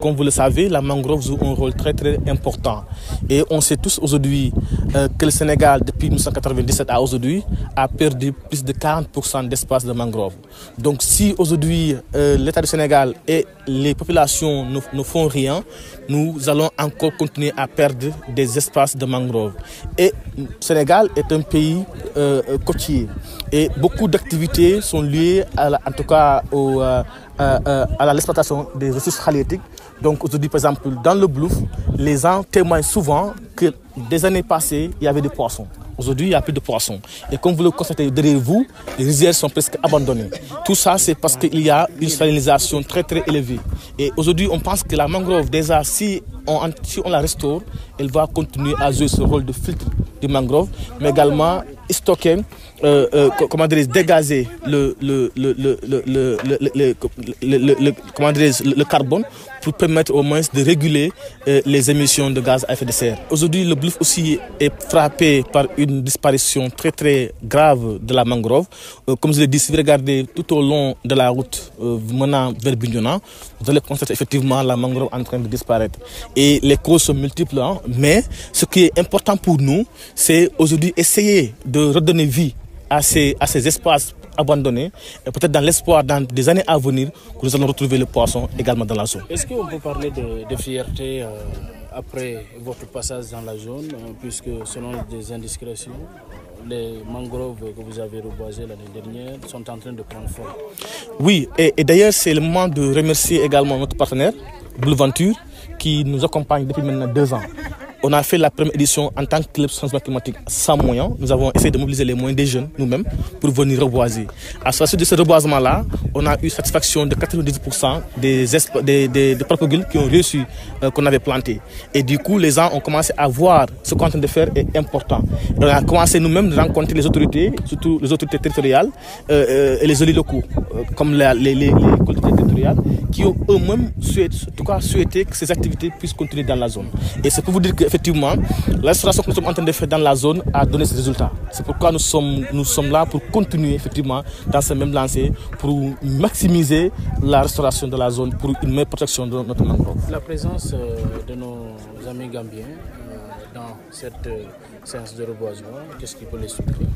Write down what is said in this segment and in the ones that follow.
comme vous le savez, la mangrove joue un rôle très très important. Et on sait tous aujourd'hui que le Sénégal, depuis 1997 à aujourd'hui, a perdu plus de 40% d'espace de mangrove. Donc si aujourd'hui l'État du Sénégal et les populations ne font rien, nous allons encore continuer à perdre des espaces de mangrove. Et le Sénégal est un pays côtier. Et beaucoup d'activités sont liées en tout cas à l'exploitation des ressources halieutiques. Donc aujourd'hui, par exemple, dans le Blouf, les gens témoignent souvent que des années passées, il y avait des poissons. Aujourd'hui, il n'y a plus de poissons. Et comme vous le constatez derrière vous, les rizières sont presque abandonnées. Tout ça, c'est parce qu'il y a une salinisation très très élevée. Et aujourd'hui, on pense que la mangrove, déjà, si on la restaure, elle va continuer à jouer ce rôle de filtre du mangrove, mais également stocker, dégazer le carbone pour permettre au moins de réguler les émissions de gaz à effet de serre. Aujourd'hui, le Blouf aussi est frappé par une disparition très très grave de la mangrove. Comme je l'ai dit, si vous regardez tout au long de la route menant vers Bignona, vous allez constater effectivement la mangrove en train de disparaître. Et les causes sont multiples, hein, mais ce qui est important pour nous, c'est aujourd'hui essayer de redonner vie à ces espaces abandonnés, et peut-être dans l'espoir, dans des années à venir, que nous allons retrouver le poisson également dans la zone. Est-ce qu'on peut parler de fierté après votre passage dans la zone, puisque selon des indiscrétions, les mangroves que vous avez reboisées l'année dernière sont en train de prendre forme? Oui, et d'ailleurs c'est le moment de remercier également notre partenaire, Boulventure, qui nous accompagne depuis maintenant 2 ans. On a fait la première édition en tant que club changement climatique sans moyens. Nous avons essayé de mobiliser les moyens des jeunes nous-mêmes pour venir reboiser. À la suite de ce reboisement-là, on a eu satisfaction de 90% des propagules qui ont réussi, qu'on avait plantés. Et du coup, les gens ont commencé à voir ce qu'on est en train de faire est important. Et on a commencé nous-mêmes de rencontrer les autorités, surtout les autorités territoriales et les élus locaux, comme les collectivités territoriales, qui ont eux-mêmes souhaité que ces activités puissent continuer dans la zone. Et c'est pour vous dire qu'effectivement, la restauration que nous sommes en train de faire dans la zone a donné ses résultats. C'est pourquoi nous sommes là pour continuer effectivement dans ce même lancé, pour maximiser la restauration de la zone, pour une meilleure protection de notre mangrove. La présence de nos amis gambiens dans cette séance de reboisement, qu'est-ce qui peut les soutenir?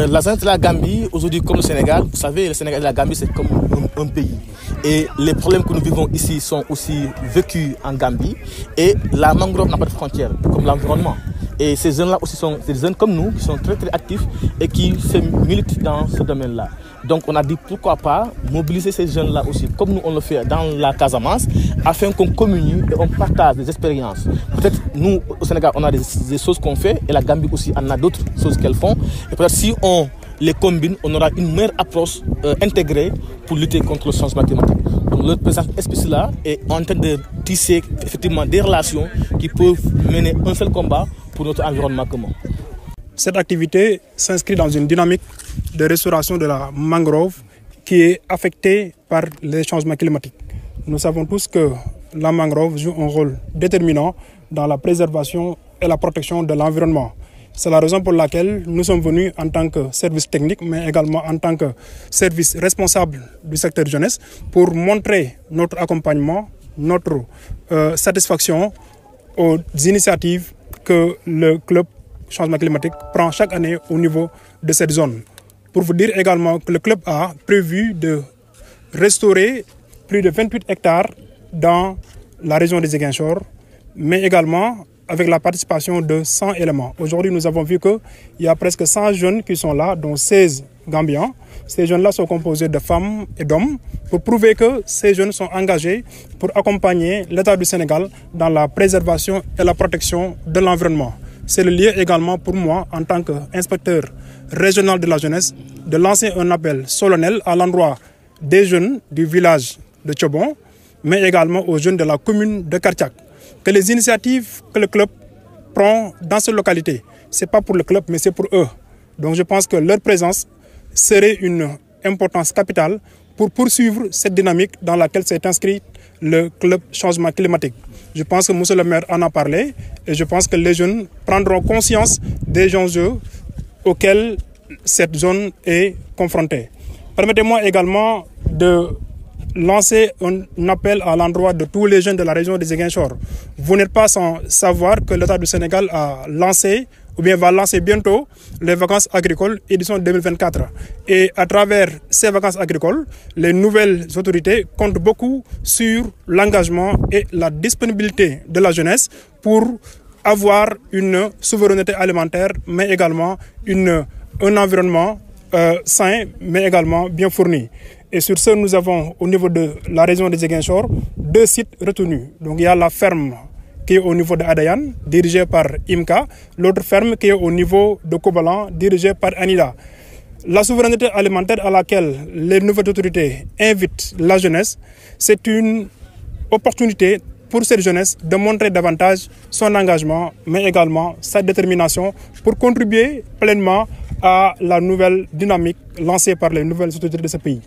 La zone de la Gambie, aujourd'hui comme le Sénégal, vous savez, le Sénégal et la Gambie, c'est comme un pays. Et les problèmes que nous vivons ici sont aussi vécus en Gambie. Et la mangrove n'a pas de frontières, comme l'environnement. Et ces jeunes-là aussi sont des jeunes comme nous, qui sont très très actifs et qui se militent dans ce domaine-là. Donc on a dit pourquoi pas mobiliser ces jeunes-là aussi, comme nous on le fait dans la Casamance, afin qu'on communie et on partage des expériences. Peut-être nous, au Sénégal, on a des choses qu'on fait et la Gambie aussi en a d'autres choses qu'elles font. Et peut-être si on les combine, on aura une meilleure approche intégrée pour lutter contre le changement climatique. Donc notre présence espèce là est en train de tisser effectivement des relations qui peuvent mener un seul combat pour notre environnement commun. Cette activité s'inscrit dans une dynamique de restauration de la mangrove qui est affectée par les changements climatiques. Nous savons tous que la mangrove joue un rôle déterminant dans la préservation et la protection de l'environnement. C'est la raison pour laquelle nous sommes venus en tant que service technique, mais également en tant que service responsable du secteur jeunesse, pour montrer notre accompagnement, notre satisfaction aux initiatives que le club changement climatique prend chaque année au niveau de cette zone. Pour vous dire également que le club a prévu de restaurer plus de 28 hectares dans la région des Ziguinchor, mais également avec la participation de 100 éléments. Aujourd'hui, nous avons vu qu'il y a presque 100 jeunes qui sont là, dont 16 Gambiens. Ces jeunes-là sont composés de femmes et d'hommes pour prouver que ces jeunes sont engagés pour accompagner l'État du Sénégal dans la préservation et la protection de l'environnement. C'est le lieu également pour moi, en tant qu'inspecteur régional de la jeunesse, de lancer un appel solennel à l'endroit des jeunes du village de Tchobon, mais également aux jeunes de la commune de Kartiak. Que les initiatives que le club prend dans cette localité, ce n'est pas pour le club, mais c'est pour eux. Donc je pense que leur présence serait une importance capitale pour poursuivre cette dynamique dans laquelle s'est inscrit le club changement climatique. Je pense que M. le maire en a parlé et je pense que les jeunes prendront conscience des enjeux auxquels cette zone est confrontée. Permettez-moi également de lancer un appel à l'endroit de tous les jeunes de la région de Ziguinchor. Vous n'êtes pas sans savoir que l'État du Sénégal a lancé, ou bien va lancer bientôt, les vacances agricoles édition 2024. Et à travers ces vacances agricoles, les nouvelles autorités comptent beaucoup sur l'engagement et la disponibilité de la jeunesse pour avoir une souveraineté alimentaire, mais également un environnement sain, mais également bien fourni. Et sur ce, nous avons au niveau de la région de Ziguinchor 2 sites retenus. Donc il y a la ferme qui est au niveau de Adayan, dirigée par IMCA, l'autre ferme qui est au niveau de Kobalan, dirigée par Anida. La souveraineté alimentaire à laquelle les nouvelles autorités invitent la jeunesse, c'est une opportunité pour cette jeunesse de montrer davantage son engagement, mais également sa détermination pour contribuer pleinement à la nouvelle dynamique lancée par les nouvelles autorités de ce pays.